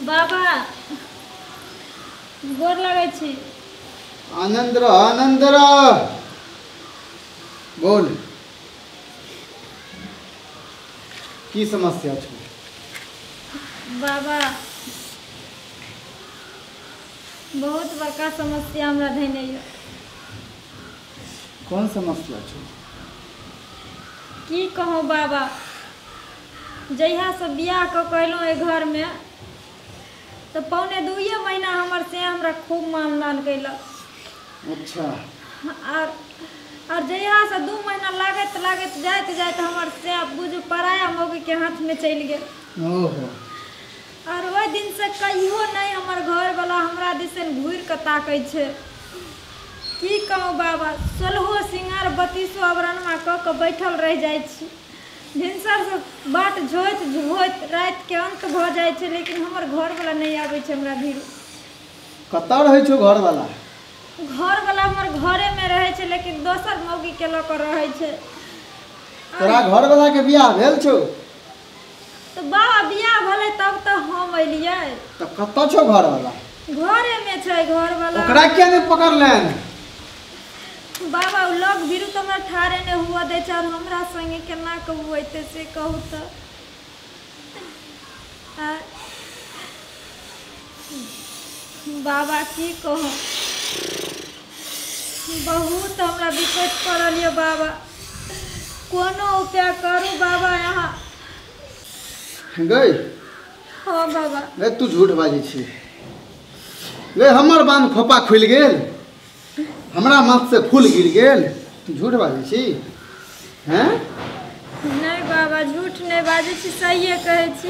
बाबा गोर लगै छी। आनंद रह आनंद रह। बोल की समस्या छो? बाबा बहुत बड़का समस्या हमरा धैने ये। कौन समस्या छो? की कहूँ बाबा, जहिया से बियाह कऽ के अयलहुँ एहि घर में तो पौने 2 महीना हमर से हमरा खूब मानदान कैलक। अच्छा। और जहिया से 2 महीना लागत लागत जाइत जाइत हमर से बुझ पराया मौगी के हाथ में चलि गेल। ओहो। और ओहि दिन से कहियो नहीं हमर घर वाला हमरा दिसन घूर के ताकै छै। की कहूँ बाबा, 16 सिंगार 32 आवरणमा कऽ के बैठल रह जाइ छी। भिनसर से बाट झोइत झोइत रात के अंत भ जाइ छै, लेकिन हमर घर वाला नहीं आबै छै हमरा भीड़। कतऽ रहै छौ घर वाला? घर वाला हमर घरे में रहे छै, लेकिन दोसर मौगी के लऽ के रहे छै। तोरा घर वाला के बियाह भेल छौ? तो बाबा बियाह भले तब तो हम अलियै। तो कतऽ छौ घर वाला? घरे में छै घर वाला। ओकरा किया नहीं पकड़लेन? बाबा लोग भीरू तो हमरा ठारे ने हुआ दे छै, और हमरा संगे केना कहू एते से कहू तो। बाबा की कहूँ, बहुत हमरा विपद पड़ल ये बाबा, कोनो उपाय करू बाबा यहाँ। गई हाँ बाबा। गई तू झूठ बाजी छी। गई हमर बांध खोपा खुल गेल, हमरा माथ से फूल गिर गेल, तू झूठ बाजी छी हैं? नहीं बाबा झूठ नहीं बाजै छी, सहिए कहै छी।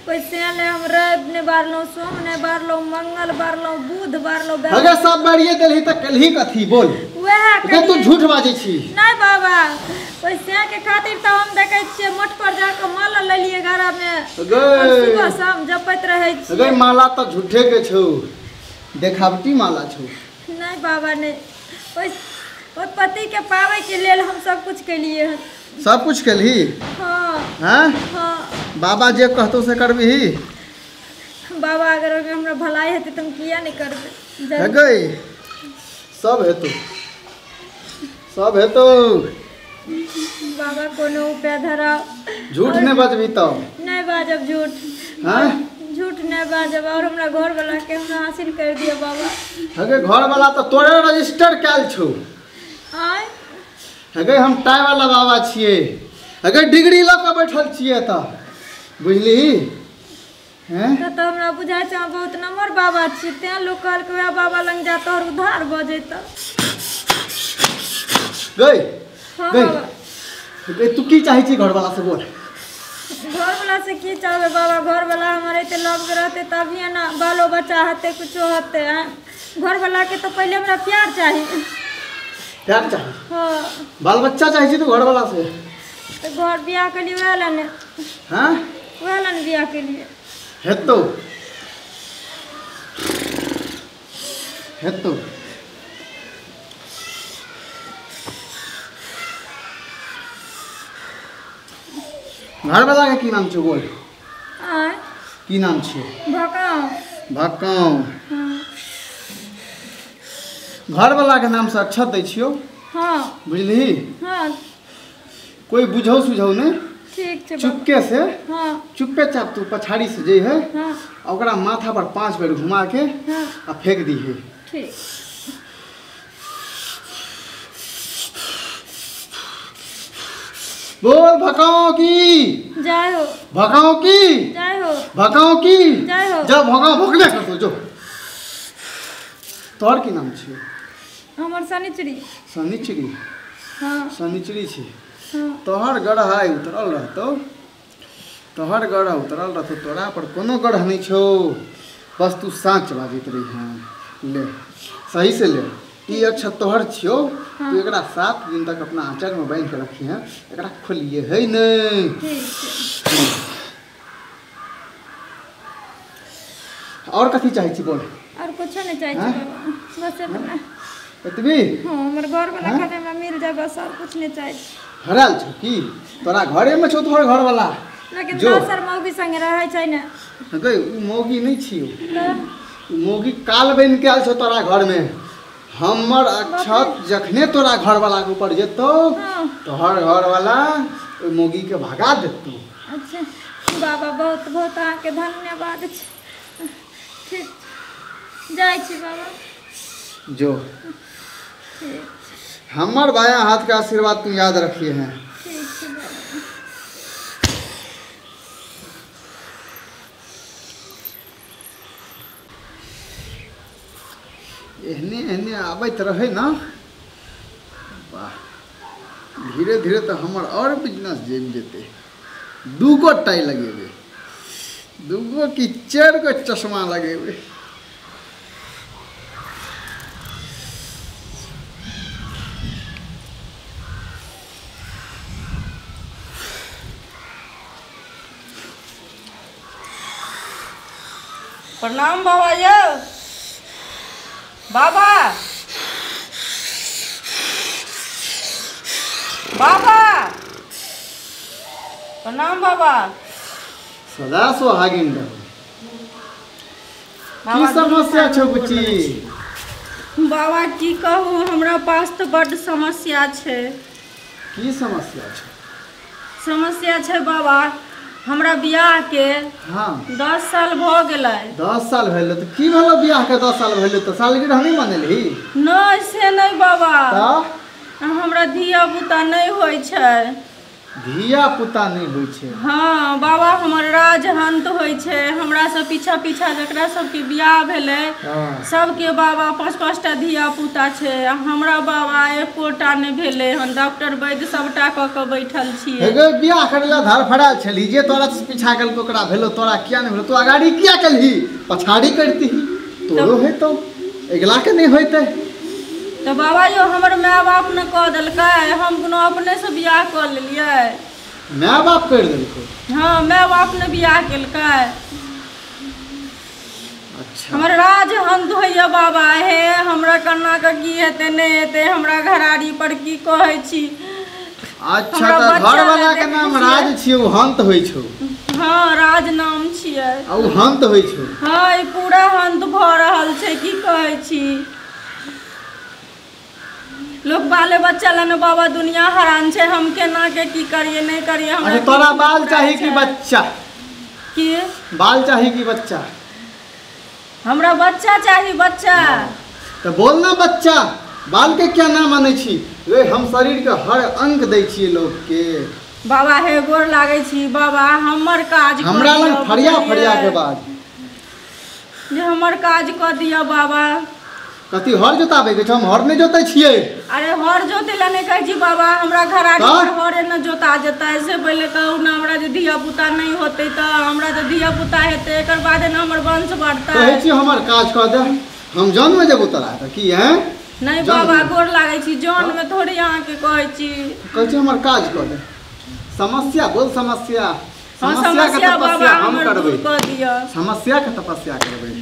वैसे ने हम रवि ने बारलहुँ, सोम ने बारलहुँ, मंगल बारलहुँ, बुध बारलहुँ। अगर सब बारिये देलही त कलही कथी बोल? वह तू झूठ बाजै छी। नहीं बाबा, वैसे के खातिर तो हम देखे छियै मठ पर जाके माला लेलिए घर में, सुबह शाम जपत रहे छी। अगर माला तो झूठे के छौ, देखावटी माला छौ। नहीं बाबा नहीं, ओइ पति के पावे के लेल हम सब कुछ केलिए हन। सब कुछ कलही? हाँ। हैं? हाँ। बाबा जे कहतो से करबही? बाबा अगर हमरा भलाई हेतै तुम किया नहीं करबे? है गई सब हेतौ, सब हेतौ। बाबा कोनो उपाय धराओ। झूठ नहीं बजबी तब? नहीं बाजब झूठ। हैं? झूठ नहीं बाजब, और हमरा घर वाला के हमरा हासिल कर दिया बाबा। हगे घर वाला तो तोरे रजिस्टर कैल छौ। आय हगे हम टाई वाला बाबा छिए, हगे डिग्री ल के बैठल छिए त बुझली हैं? तो हमरा बुझाय छै बहुत नंबर बाबा छी, ते लोग कहल के बाबा लंग जा तोहर उधार भ जैत। गई हाँ गई बाबा। गई तू की चाहे छी घर वाला से बोल? घर वाला से की चाहबे बाबा, घर वाला हमारे ते लग रहते तभी ना बालो बच्चा हते कुछो हते। घर वाला के तो पहले हमरा प्यार चाहिए। प्यार चाहिए? हाँ। बाल बच्चा चाहिए तो घर वाला से? तो घर बियाह के लिए वह लाने। हाँ? वह लाने बियाह के लिए। हेतो हेतो घर वाला के की नाम छौ बोल? आय की नाम छौ? भकाऊ। भकाऊ। हाँ। घर वाला के नाम से अक्षत दै छियो। हाँ। बुझली? हाँ। कोई बुझौ सुझौ नहीं, ठीक छै। चुपके से हाँ। चुपे चाप तू पछाड़ी से जे है हाँ। ओकरा माथा पर 5 बेर घुमा के हाँ। आ फेंक दी है। ठीक। बोल भकाओ की जय हो। भकाओ की जय हो। भकाओ की जय हो। जब भगाओ भगले कर तो जो। तोहर की नाम छियो? हमर शनिचरी। शनिचरी? हाँ। शनिचरी छी। हाँ। तोहर गढ़ है उतरल रहतो, तोहर गढ़ उतरल रहतो, तोरा पर कोनो गढ़ नहीं छो, बस तू साँच बाजित रही है। ले सही से ले, ई अक्षत तोहर छियो। हाँ। तू एकरा 7 दिन तक अपना आंचल में बांध के रखी है, एकरा खोलिए है नहीं। ठीक छै। और कथी चाहे छी बोल? और कुछ नहीं चाहिए बाबा, बस इतना। एतबी? हाँ हमर घर वाला खाने में मिल जाए बस, और कुछ नहीं चाहिए। हराल छौ की? तोरा घरे में छौ तोहर घर वाला? लेकिन जो। दोसर मौगी संगे रहै छै ने गई उ मौगी नहीं छियो, तऽ मौगी काल बन के आयल छो तोरा घर में। हमर अक्षत जखने तोरा घर वाला के ऊपर जेतो हाँ। तोहर घर वाला ओइ मौगी के भगा देतो। अच्छा बाबा बहुत बहुत अहाँके धन्यवाद छै। ठीक जाइ छी बाबा। जो ठीक हमर बायां हाथ का आशीर्वाद तुम याद रखिए हैं। ठीक छै बाबा। एहने एहने आबैत रहे ना, वाह धीरे धीरे तो हमर और बिजनेस जम जेते। दूगो टाई लगेबे, दूगो की 4 गो चश्मा लगेबे। प्रणाम बाबा यौ। बाबा बाबा प्रणाम बाबा। सदा सुहागिन रहो। की बाबा समस्या छौ बुच्ची? बाबा की कहूँ, हमरा पास तो बड्ड समस्या छै। की समस्या छौ? समस्या छै बाबा, हमरा बियाह के हाँ 10 साल भ गेलै। 10 साल भेलो तो की भेलो बियाह के? 10 साल भेलो तो सालगिरह नहीं मनेलही? नहीं से नहीं बाबा, तऽ हमरा धिया पुता नहीं होइ छै। धिया पुता नहीं होइ छै? हाँ बाबा, हमर राजहंत होइ छै। हमरा से पीछा पीछा जकरा सबके बियाह भेलै हाँ। सबके बाबा 5-5 टा धिया पुता छै। हमरा बाबा एकोटा नहीं भेलै हन। डॉक्टर वैद्य सबटा कऽ के बैठल छियै। हेगे बियाह करला धड़फड़ा छली, जे तोरा से पीछा गेल ओकरा भेलो, तोरा किया नहीं भेलो? तू अगाड़ी किया कलही? पछाड़ी करती तोरो हेतो, अगला के नहीं होते। तो बाबा यो हमर माय बाप ने कह देलकै, हम कोनो अपने से बियाह कर लेलियै। माय बाप कर देलको? हाँ माय बाप ने बियाह केलकै। अच्छा हमर राजहंत होइए बाबा हे। हमरा कन्ना के की हेतै नहीं हेतै, हमरा घराड़ी पर की कहै छी। अच्छा हमरा तो बच्चा घर वाला नहि के नाम देखै राज छियो, उ हंत होइ छौ। हाँ राज नाम छियै। आ उ हंत होइ छौ। हाँ ई पूरा हंत भऽ रहल छै, की कहै छी। लोग बाले बच्चा लेने बाबा दुनिया हरान छै। हम केना के की करिए नहीं करिए। हमरा अच्छा तोरा की बाल पूरा चाही छै। कि बच्चा? की बाल चाही कि बच्चा? हमरा बच्चा चाही, बच्चा। तो बोलना बच्चा। बाल के क्या नाम माने छी? रे हम शरीर के हर अंग दै छियै लोग के। बाबा हे गोर लागै छी बाबा, हमर काज हमरा कऽ लग दिअ, फरिया बुझलियै? फरिया के बाद जे हमर काज कऽ दिअ बाबा। कथी हर जोताबे के छौ? हम हर नहीं जोतै छियै। अरे हर जोते ला नहीं कहै छी बाबा, हमरा घराड़ी तऽ? पर हरे न जोता जेतै। से पहिले कहू ना, हमरा जे धिया पुता नहीं होतै तऽ हमरा जे धिया पुता हेतै एकर बादे न हमर वंश बढ़तै। कहै छी हमर काज कऽ दे, हम जौन में जेबो तोरा तऽ की है? नहीं जौन बाबा में। गोर लागै छी, जौन में थोड़ी अहाँ के कहै छी। कहै छी हमर काज कऽ दे। समस्या बोल, समस्या। हाँ समस्या के समस्या बाबा तपस्या हम हमर करबै। दूर कऽ दिअ। समस्या के तपस्या करबै।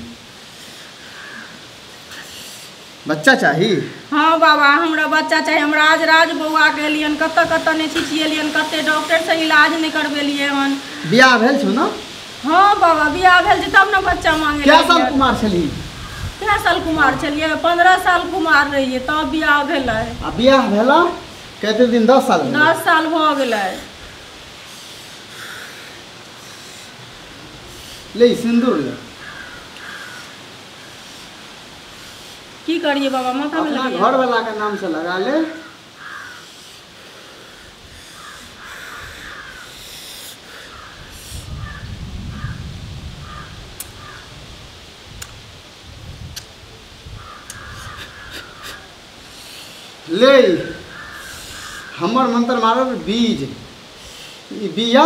बच्चा चाही? हाँ बाबा हमरा बच्चा चाही। हमरा आज राज बौआ के एलियन, कतऽ कतऽ नहीं छिछिएलियन, कते डॉक्टर से इलाज नहीं करबेलिए हन। बियाह भेल छौ ना? हाँ बाबा बियाह भेल छै तब न बच्चा मांगे क्या साल कुमार छली? क्या साल कुमार छलिए? 15 साल कुमार रहिए तब बियाह भेलै। आ बियाह भेला कते दिन? 10 साल भेलै? 10 साल भऽ गेलै। ले सिंदूर ले। की करिए बाबा, माथा में अपना लगे। घर वाला के नाम से लगा ले। ले हमर मंत्र मारब बीज, ई बिया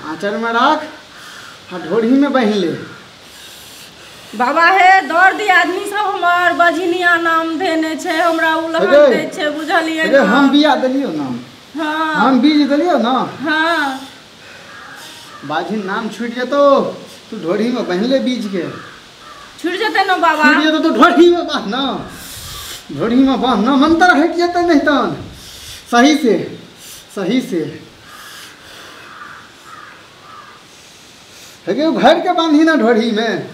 आंचल में राख आ ढोरी में बांध ले। बाबा हे दर्द आदमी सब हमर बजनिया नाम देने छै, हमरा उलहन अरे, दै छै, बुझलिए अरे ना? हम बिया देलियो ना, हाँ हम बीज देलियो ना। हाँ बाजी नाम छूट जेतो, तू ढोरी में बांध ले बीज के। छूट जेतै ना बाबा? छूट जेतो तो ढोरी में बांध ना, ढोरी में बांध ना, मंत्र हट जेतै नहीं तन। सही से है कि घर के बांधी ना ढोढ़ी में।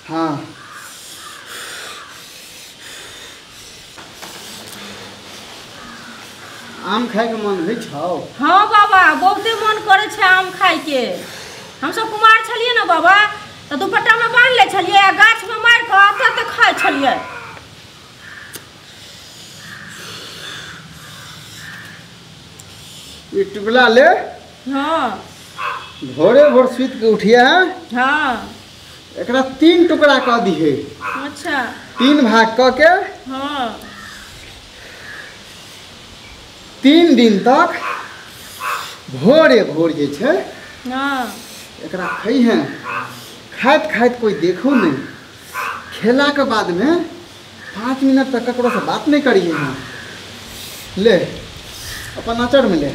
हाँ आम खाए के मन है छौ? हाँ बाबा बहुते मन करे छे आम खाए के। हम सब कुमार छलिए ना बाबा तो दुपट्टा में बांध ले छलिए आ गाछ में मार के आते तो खाए छलिए। ये टिकला ले। हाँ भोरे भोर सुत के उठिया हाँ एकरा 3 टुकड़ा कह दिहे। अच्छा 3 भाग क के हाँ 3 दिन तक भोरे भोर जे छै हाँ एकरा खई हैं। खाइत खाइत कोई देखो नहीं, खेला के बाद में 5 मिनट तक ककरो से बात नहीं करिए हैं। ले अपन आचर में ले।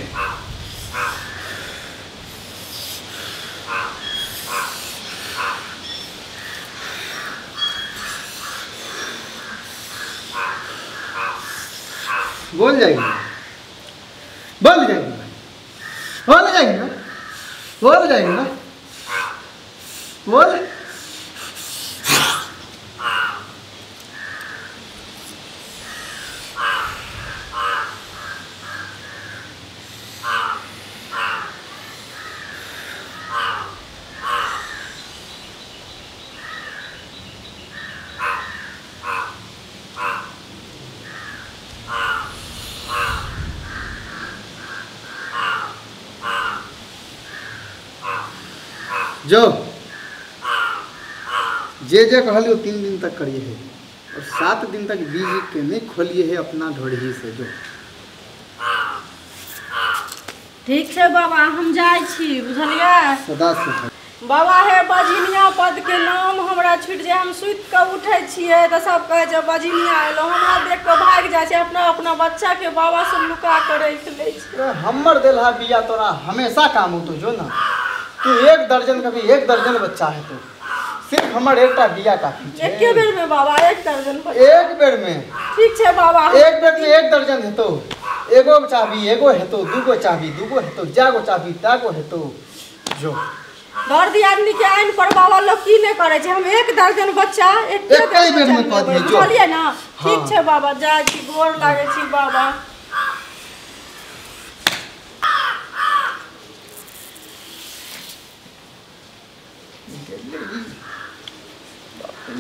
बोल जाएगी, बोल जाएगी, बोल जाएगी ना, बोल जाएगी ना, बोल। जो जे कहलियो 3 दिन तक करिए है और 7 दिन तक बीज के नहीं खोलिए है अपना ढोढ़ी से। जो ठीक है बाबा हम जाए छी बुझलिए। सदा से बाबा हे बजिनिया पद के नाम हमरा छूट जाए। हम सुत के उठे छिए तो सब कहे जे बजिनिया एलो, हमरा देख के भाग जाए छे। अपना अपना बच्चा के बाबा से लुका के रख ले छे। हमर देलहा बिया तोरा हमेशा काम हो। तो जो ना तू 1 दर्जन कभी 1 दर्जन बच्चा है तो सिर्फ हमर एकटा बिया काफी छे। एक बेर में बाबा 1 दर्जन एक बेर में ठीक छे बाबा। एक बेर में 1 दर्जन हेतो। एगो चाबी एगो हेतो, दूगो चाबी दूगो हेतो, जागो चाबी तागो हेतो। जो घर दी आदमी के आइन पर बाबा लोग की नहीं करे छे। हम 1 दर्जन बच्चा एक बेर में कह दिए। जो चलिए ना ठीक हाँ। छे बाबा जाए छी, गोर लागे छी बाबा।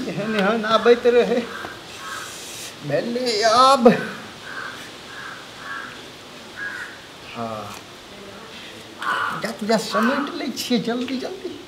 एहन आबैत रहे भेले अब। हाँ जा तुझा समेट ले छिए जल्दी जल्दी।